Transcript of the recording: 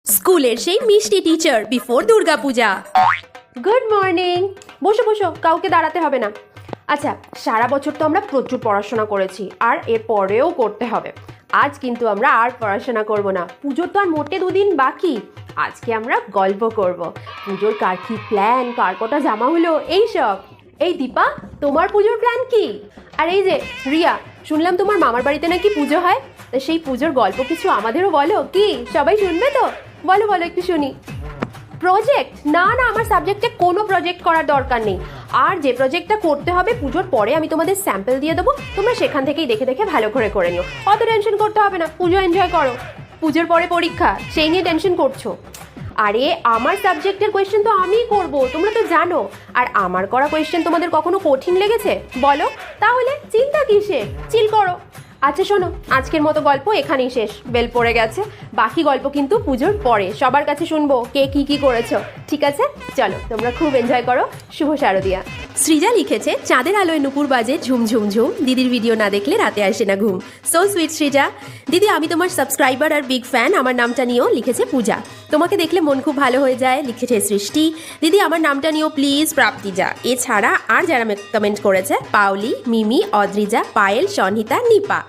স্কুলের সেই মিষ্টি teacher before Durga Puja. Good morning. বসো বসো, কাউকে দাঁড়াতে হবে না। আচ্ছা, সারা বছর তো আমরা প্রচুর পড়াশোনা করেছি, আর এর পরেও করতে হবে। আজ কিন্তু আমরা আর পড়াশোনা করব না, পুজোর তো আর মোটে দুদিন বাকি। আজকে আমরা গল্প করব। পুজোর কার কি প্ল্যান, কার কটা জামা হলো, এইসব। এই দীপা, তোমার পুজোর প্ল্যান কি? আর এই যে রিয়া, শুনলাম তোমার মামার বাড়িতে নাকি পুজো হয়, তা সেই পুজোর গল্প কিছু আমাদেরও বলো। কি সবাই শুনবে তো? বলো বলো, একটু শুনি। প্রজেক্ট? না না, আমার সাবজেক্টে কোনো প্রজেক্ট করার দরকার নেই। আর যে প্রজেক্টটা করতে হবে পুজোর পরে আমি তোমাদের স্যাম্পল দিয়ে দেবো, তোমরা সেখান থেকেই দেখে দেখে ভালো করে নিও। অত টেনশন করতে হবে না, পুজো এনজয় করো। পুজোর পরে পরীক্ষা, সেই নিয়ে টেনশন করছো? আরে আমার সাবজেক্টের কোয়েশ্চেন তো আমিই করব, তোমরা তো জানো। আর আমার করা কোয়েশ্চেন তোমাদের কখনো কঠিন লেগেছে বলো? তাহলে চিন্তা কিসে, চিল করো। আচ্ছা শোনো, আজকের মতো গল্প এখানেই শেষ, বেল পড়ে গেছে। বাকি গল্প কিন্তু পুজোর পরে সবার কাছে শুনবো, কে কি কি করেছো। ঠিক আছে, চলো তোমরা খুব এনজয় করো। শুভ শারদিয়া। সৃজা লিখেছে, চাঁদের আলোয় নুপুর বাজে ঝুম ঝুম ঝুম, দিদির ভিডিও না দেখলে রাতে আসে না ঘুম। So sweet Srija. দিদি আমি তোমার সাবস্ক্রাইবার আর বিগ ফ্যান, আমার নামটা নিয়েও লিখেছে পূজা। তোমাকে দেখলে মন খুব ভালো হয়ে যায়, লিখেছে সৃষ্টি। দিদি আমার নামটা নিয়েও প্লিজ, প্রাপ্তিজা। এছাড়া আর যারা কমেন্ট করেছে, পাওলি, মিমি, অদ্রিজা, পায়েল, সনহিতা, নিপা।